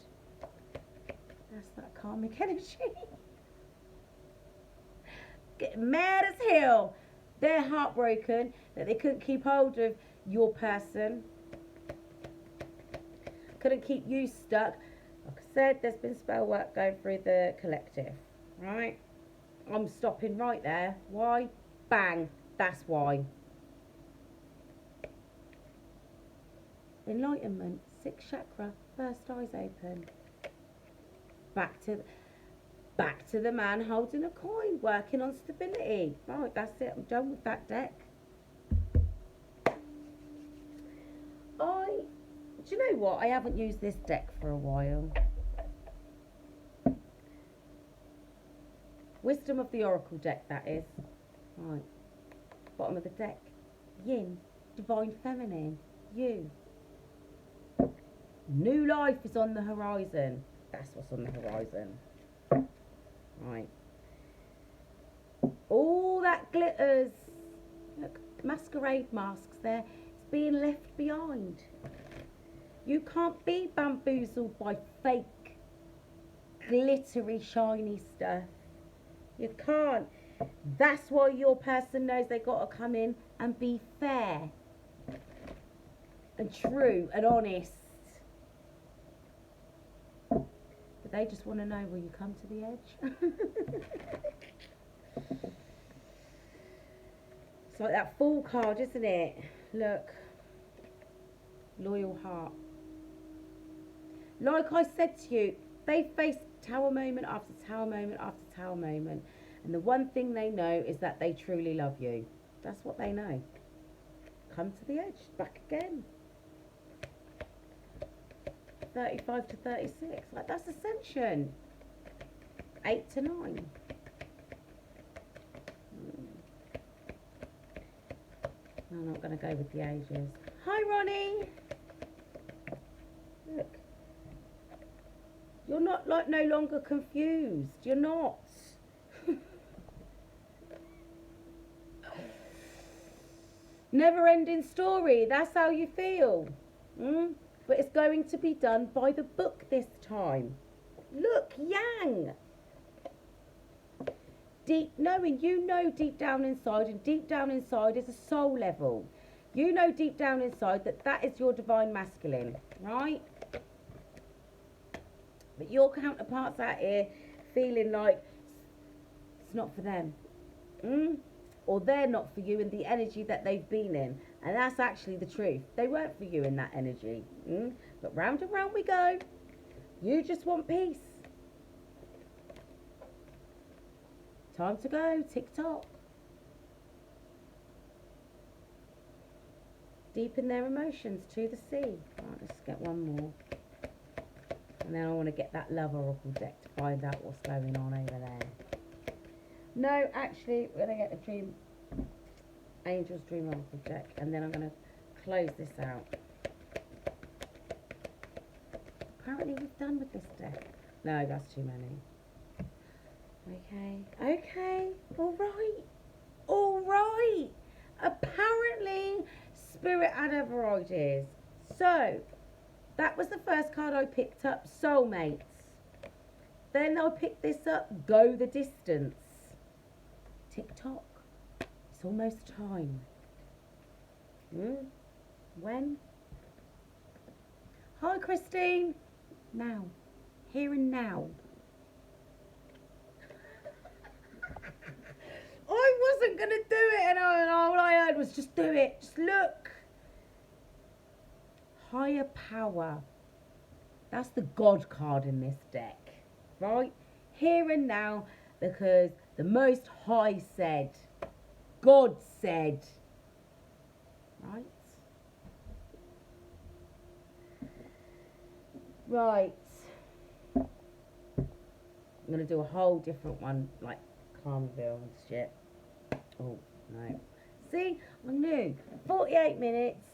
That's that karmic energy. Getting mad as hell. They're heartbroken that they couldn't keep hold of your person. Couldn't keep you stuck. Like I said, there's been spell work going through the collective, right? I'm stopping right there. Why? Bang. That's why. Enlightenment, 6th chakra, first eyes open. Back to the man holding a coin, working on stability. Right, that's it. I'm done with that deck. Do you know what? I haven't used this deck for a while. Wisdom of the Oracle deck, that is. Right. Bottom of the deck. Yin. Divine Feminine. You. New life is on the horizon. That's what's on the horizon. Right. All that glitters. Look, masquerade masks there. It's being left behind. You can't be bamboozled by fake, glittery, shiny stuff. You can't. That's why your person knows they got to come in and be fair and true and honest. But they just want to know, will you come to the edge? It's like that Fool card, isn't it? Look. Loyal heart. Like I said to you, they face tower moment after tower moment after tower moment. And the one thing they know is that they truly love you. That's what they know. Come to the edge. Back again. 35 to 36. Like, that's ascension. 8 to 9. I'm not going to go with the ages. Hi, Ronnie. Look. You're not, like, no longer confused. You're not. Never ending story. That's how you feel. But it's going to be done by the book this time. Look, Yang. Deep knowing, you know deep down inside, and deep down inside is a soul level. You know deep down inside that that is your divine masculine, right? But your counterparts out here feeling like it's not for them. Or they're not for you in the energy that they've been in. And that's actually the truth. They weren't for you in that energy. But round and round we go. You just want peace. Time to go. Tick tock. Deepen their emotions to the sea. Right, let's get one more. And then I want to get that love oracle deck to find out what's going on over there. No, actually, we're going to get the dream Angel's Dream Oracle deck, and then I'm going to close this out. Apparently we've done with this deck. No, that's too many. Okay, all right. Apparently Spirit had other ideas. So, that was the first card I picked up, Soulmates. Then I picked this up, Go the Distance. Tick tock. It's almost time. When? Hi, Christine. Now. Here and now. I wasn't going to do it, and all I heard was just do it. Just look. Higher power. That's the God card in this deck. Right? Here and now, because the Most High said. God said. Right? Right. I'm going to do a whole different one, like Carmeville and shit. Oh, no. See? I knew. 48 minutes.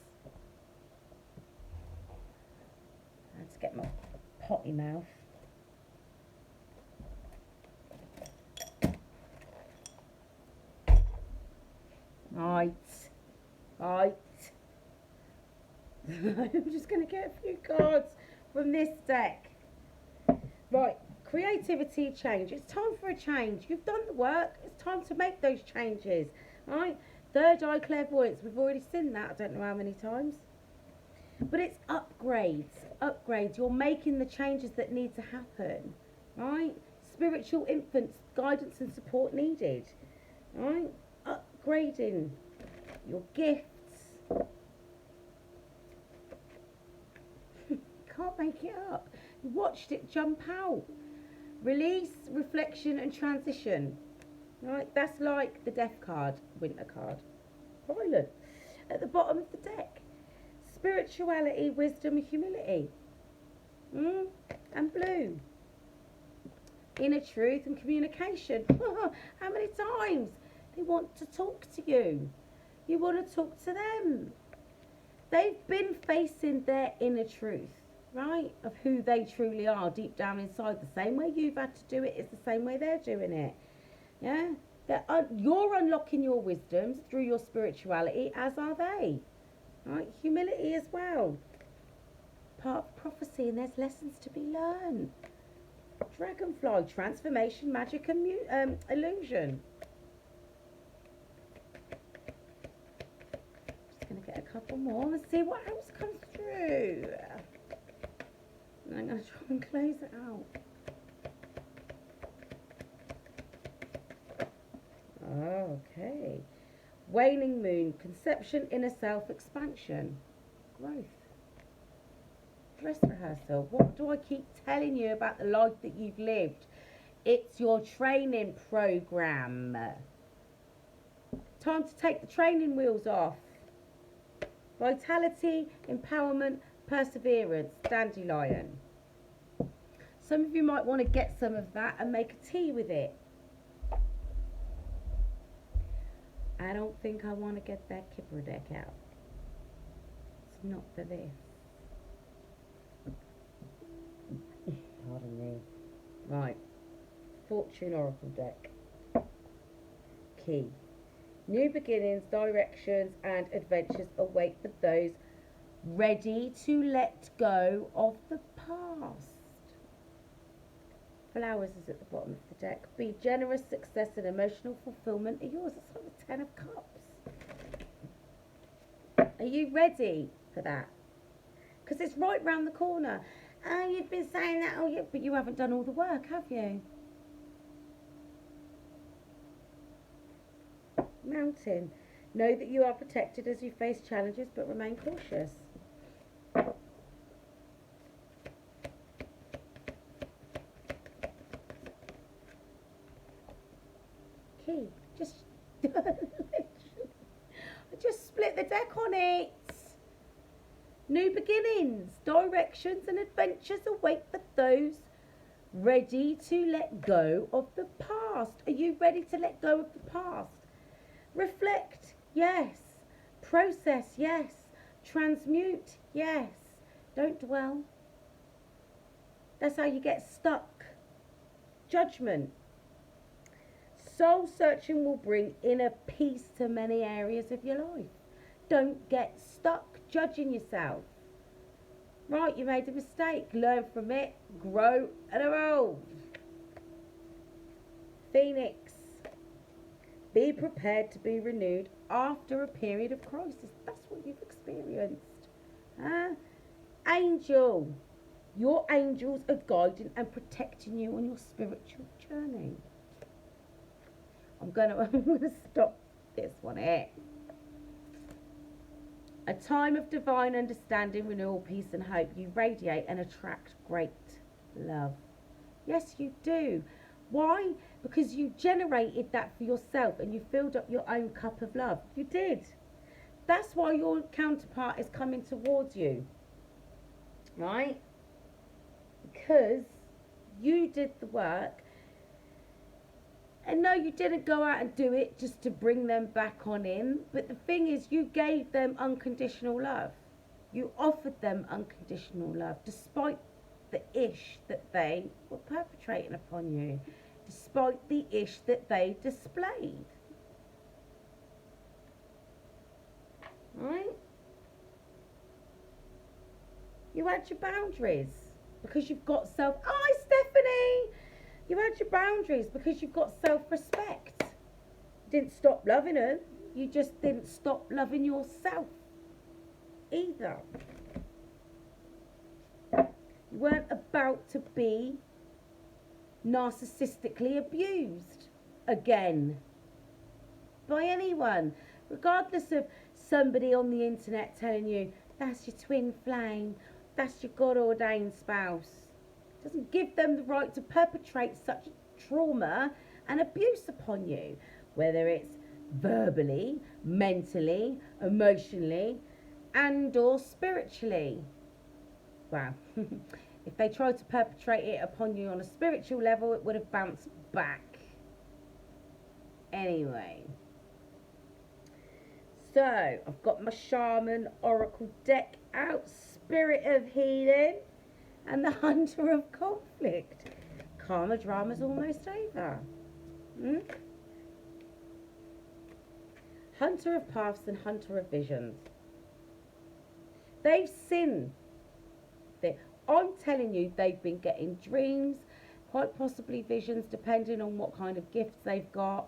I had to get my potty mouth. Right. I'm just going to get a few cards from this deck. Right. Creativity, change. It's time for a change. You've done the work. It's time to make those changes. Right? Third eye clairvoyance. We've already seen that. I don't know how many times. But it's upgrades. Upgrades. You're making the changes that need to happen. Right? Spiritual infants. Guidance and support needed. Right? Upgrading your gifts. Can't make it up. You watched it jump out. Release, reflection and transition. Right, that's like the death card, winter card. Violet. At the bottom of the deck. Spirituality, wisdom and humility. And blue. Inner truth and communication. How many times? They want to talk to you. You want to talk to them. They've been facing their inner truth. Right, of who they truly are deep down inside. The same way you've had to do it is the same way they're doing it. Yeah, you're unlocking your wisdoms through your spirituality, as are they. Right, humility as well. party and there's lessons to be learned. Dragonfly, transformation, magic and illusion. Just going to get a couple more and see what else comes through. And I'm going to try and close it out. Okay. Waning moon, conception, inner self, expansion, growth. Dress rehearsal. What do I keep telling you about the life that you've lived? It's your training program. Time to take the training wheels off. Vitality, empowerment, perseverance, dandelion. Some of you might want to get some of that and make a tea with it. I don't think I want to get that Kipper deck out. It's not for this. Pardon me. Right. Fortune Oracle deck. Key. New beginnings, directions and adventures await for those ready to let go of the past. Flowers is at the bottom of the deck. Be generous, success and emotional fulfillment are yours. It's like the 10 of Cups. Are you ready for that? Because it's right round the corner. Oh, you've been saying that, oh, yeah, but you haven't done all the work, have you? Mountain. Know that you are protected as you face challenges, but remain cautious. Key. Just I just split the deck on it. New beginnings, directions and adventures await for those ready to let go of the past. Are you ready to let go of the past? Reflect, yes. Process, yes. Transmute, yes. Don't dwell. That's how you get stuck. Judgment. Soul searching will bring inner peace to many areas of your life. Don't get stuck judging yourself. Right, you made a mistake. Learn from it, grow and evolve. Phoenix. Be prepared to be renewed after a period of crisis. That's what you've experienced. Angel. Your angels are guiding and protecting you on your spiritual journey. I'm going to stop this one here. A time of divine understanding, renewal, peace and hope. You radiate and attract great love. Yes, you do. Why? Because you generated that for yourself and you filled up your own cup of love. You did. That's why your counterpart is coming towards you. Right? Because you did the work. And no, you didn't go out and do it just to bring them back on in. But the thing is, you gave them unconditional love. You offered them unconditional love, despite the ish that they were perpetrating upon you, despite the ish that they displayed. Right? You had your boundaries because you've got self. Hi, Stephanie! You had your boundaries because you've got self-respect. You didn't stop loving them. You just didn't stop loving yourself either. You weren't about to be narcissistically abused again by anyone, regardless of somebody on the internet telling you that's your twin flame, that's your God-ordained spouse. Doesn't give them the right to perpetrate such trauma and abuse upon you, whether it's verbally, mentally, emotionally, and or spiritually. Wow. If they tried to perpetrate it upon you on a spiritual level, it would have bounced back. Anyway. So, I've got my Shaman Oracle deck out, Spirit of Healing, and the Hunter of Conflict. Karma drama's almost over. Hunter of Paths and Hunter of Visions. They've seen something. I'm telling you, they've been getting dreams, quite possibly visions, depending on what kind of gifts they've got.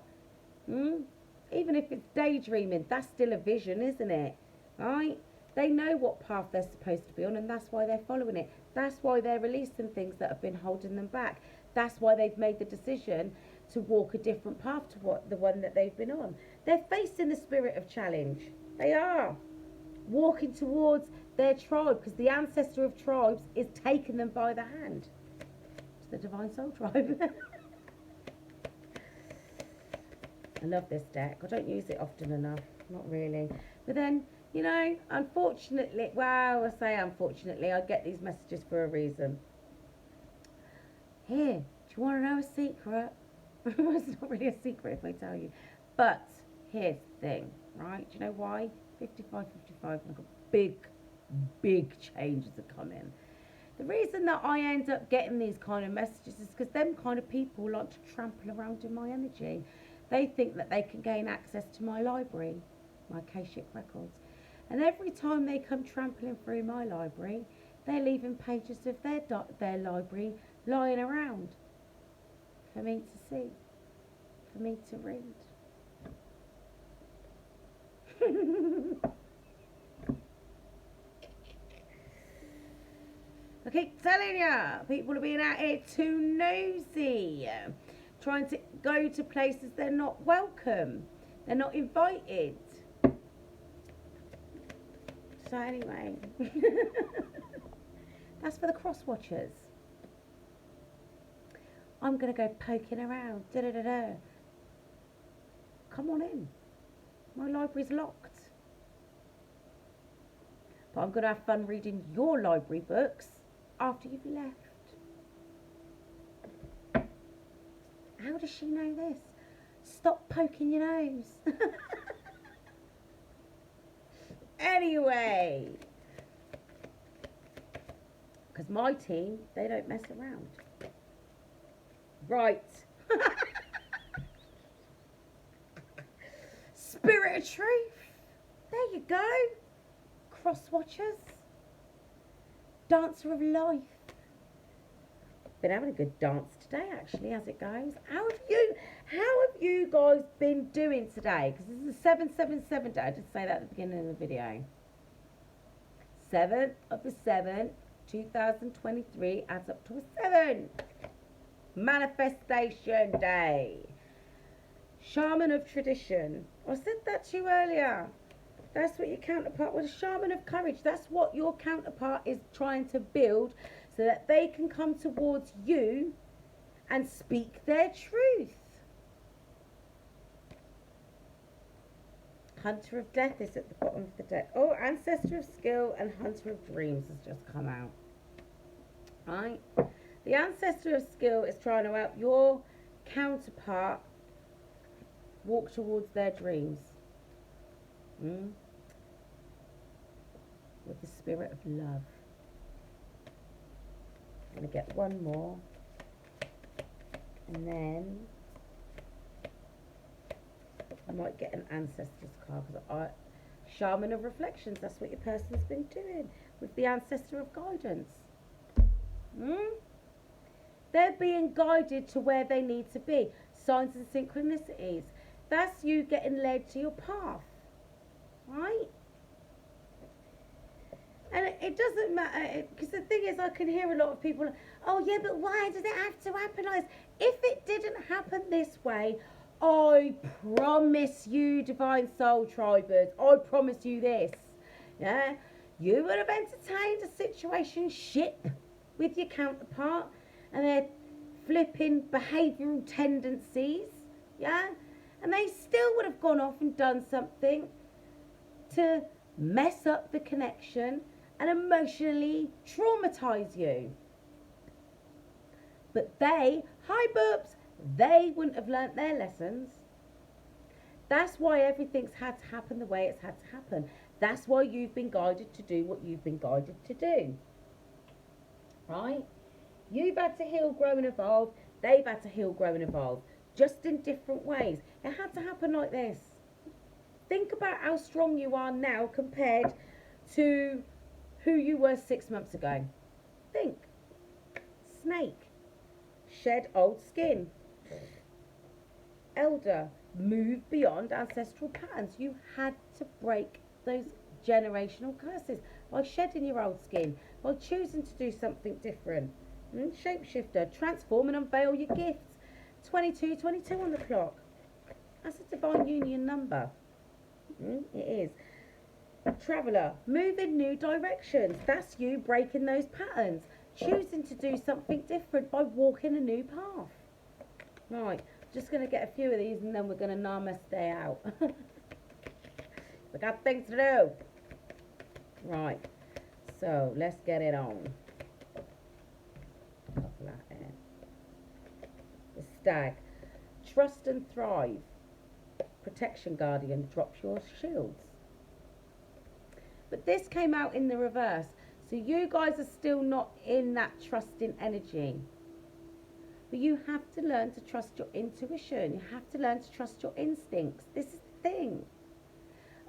Even if it's daydreaming, that's still a vision, isn't it? Right? They know what path they're supposed to be on, and that's why they're following it. That's why they're releasing things that have been holding them back. That's why they've made the decision to walk a different path to what the one that they've been on. They're facing the spirit of challenge. They are walking towards their tribe, because the ancestor of tribes is taking them by the hand. It's the Divine Soul Tribe. I love this deck. I don't use it often enough. Not really. But then, you know, unfortunately, well, I say unfortunately, I get these messages for a reason. Here, do you want to know a secret? It's not really a secret if I tell you. But here's the thing, right? Do you know why? 55, and I've got big changes are coming. The reason that I end up getting these kind of messages is because them kind of people like to trample around in my energy. They think that they can gain access to my library, my Akashic records. And every time they come trampling through my library, they're leaving pages of their library lying around for me to see, for me to read. I keep telling ya, people are being out here too nosy, trying to go to places they're not welcome, they're not invited. So anyway, that's for the cross watchers. I'm going to go poking around. Come on in. My library's locked. But I'm going to have fun reading your library books after you've left. How does she know this? Stop poking your nose. Anyway, because my team, they don't mess around. Right. Spirit of truth. There you go. Cross watchers. Dancer of life. Been having a good dance today, actually, as it goes. How have you guys been doing today? Because this is a 777 day. I did say that at the beginning of the video. 7th of the 7th, 2023 adds up to a 7. Manifestation day. Shaman of tradition. I said that to you earlier. That's what your counterpart was. A shaman of courage. That's what your counterpart is trying to build, so that they can come towards you and speak their truth. Hunter of death is at the bottom of the deck. Oh, ancestor of skill and hunter of dreams has just come out. Right? The ancestor of skill is trying to help your counterpart walk towards their dreams. With the spirit of love. I'm going to get one more. And then I might get an ancestor's card, because shaman of reflections, that's what your person's been doing with the ancestor of guidance. They're being guided to where they need to be. Signs and synchronicities. That's you getting led to your path. Right? And it doesn't matter, because the thing is, I can hear a lot of people, oh yeah, but why does it have to happen like this? If it didn't happen this way, I promise you, Divine Soul Tribers, I promise you this, yeah, you would have entertained a situation ship with your counterpart and their flipping behavioural tendencies, yeah, and they still would have gone off and done something to mess up the connection and emotionally traumatise you. But they, hi boobs, they wouldn't have learnt their lessons. That's why everything's had to happen the way it's had to happen. That's why you've been guided to do what you've been guided to do. Right? You've had to heal, grow and evolve. They've had to heal, grow and evolve. Just in different ways. It had to happen like this. Think about how strong you are now compared to who you were 6 months ago. snake. Shed old skin. Elder, move beyond ancestral patterns. You had to break those generational curses by shedding your old skin, by choosing to do something different. Shapeshifter, transform and unveil your gifts. 2222 on the clock. That's a divine union number. It is. Traveller, move in new directions. That's you breaking those patterns, choosing to do something different by walking a new path. Right, just going to get a few of these and then we're going to namaste out. We got things to do. Right, so let's get it on. The stag, trust and thrive. Protection guardian, drops your shields. But this came out in the reverse. So you guys are still not in that trusting energy. But you have to learn to trust your intuition. You have to learn to trust your instincts. This is the thing.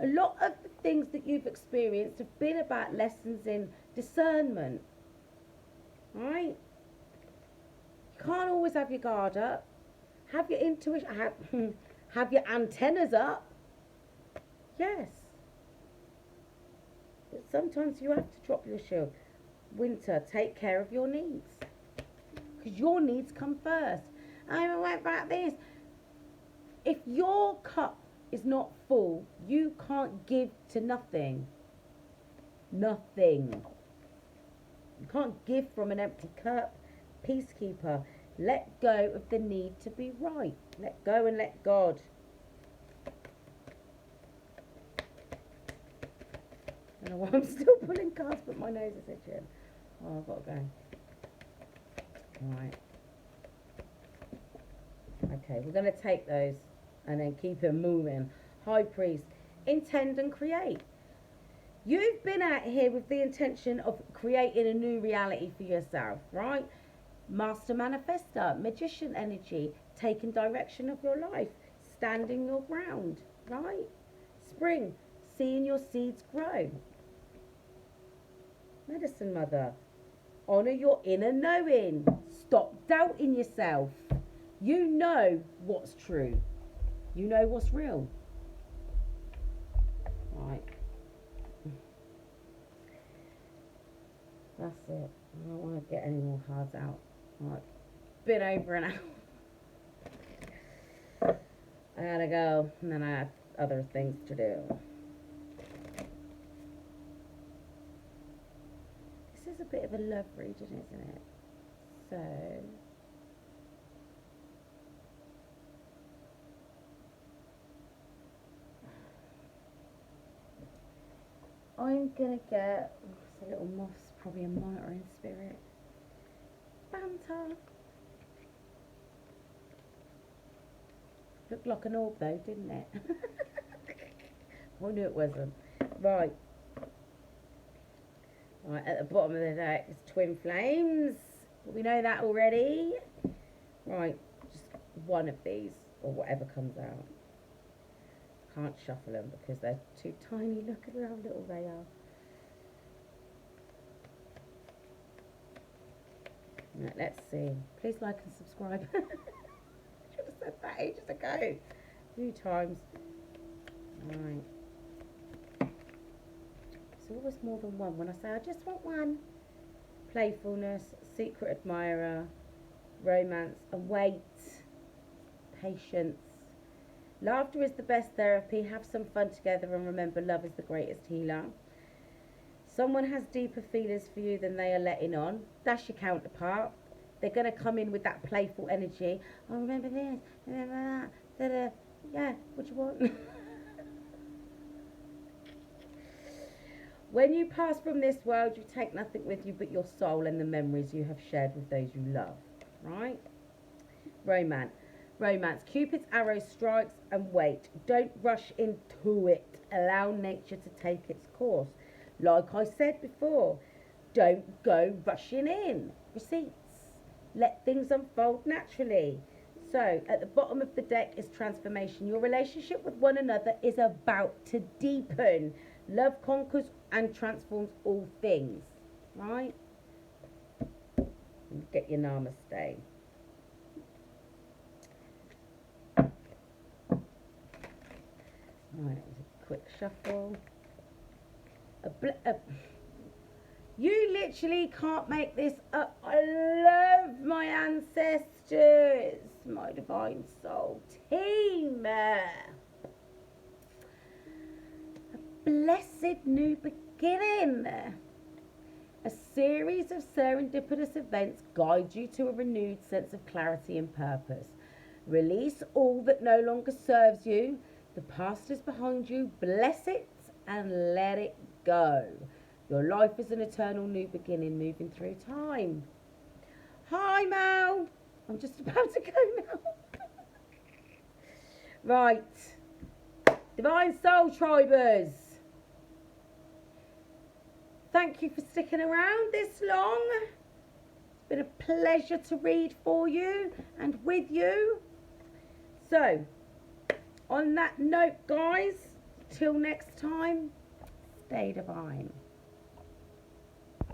A lot of the things that you've experienced have been about lessons in discernment. Right? You can't always have your guard up. Have your intuition, have your antennas up. Yes. But sometimes you have to drop your shield. Winter, take care of your needs. Because your needs come first. I'm aware about this. If your cup is not full, you can't give to nothing. Nothing. You can't give from an empty cup. Peacekeeper, let go of the need to be right. Let go and let God. I don't know why I'm still pulling cards, but my nose is itching. Oh, I've got to go. Right. Okay, we're going to take those and then keep it moving. High Priest, intend and create. You've been out here with the intention of creating a new reality for yourself, right? Master Manifestor, Magician energy, taking direction of your life, standing your ground, right? Spring, seeing your seeds grow. Medicine Mother, honour your inner knowing. Stop doubting yourself. You know what's true. You know what's real. Right. That's it. I don't want to get any more cards out. Right. Been over an hour. I gotta go, and then I have other things to do. This is a bit of a love reading, isn't it? So I'm gonna get it's a little moth's probably a monitoring spirit. Banter. Looked like an orb though, didn't it? I knew it wasn't. Right. Right, at the bottom of the deck is Twin Flames. We know that already. Right, just one of these, or whatever comes out. Can't shuffle them because they're too tiny. Look at how little they are. Right, let's see. Please like and subscribe. I should have said that ages ago. A few times. Right. It's always more than one. When I say I just want one. Playfulness, secret admirer, romance, await, patience. Laughter is the best therapy. Have some fun together and remember love is the greatest healer. Someone has deeper feelings for you than they are letting on. That's your counterpart. They're going to come in with that playful energy. Oh, remember this, remember that. Da-da. Yeah, what do you want? When you pass from this world, you take nothing with you but your soul and the memories you have shared with those you love. Right? Romance. Romance. Cupid's arrow strikes and wait. Don't rush into it. Allow nature to take its course. Like I said before, don't go rushing in. Receipts. Let things unfold naturally. So, at the bottom of the deck is transformation. Your relationship with one another is about to deepen. Love conquers and transforms all things. Right? get your namaste. Right, a quick shuffle. You literally can't make this up. I love my ancestors, my divine soul team. A blessed new beginning. A series of serendipitous events guide you to a renewed sense of clarity and purpose. Release all that no longer serves you. The past is behind you. Bless it and let it go. Your life is an eternal new beginning moving through time. Hi, Mal. I'm just about to go now. Right. Divine Soul Tribers. Thank you for sticking around this long. It's been a pleasure to read for you and with you. So, on that note, guys, till next time, stay divine.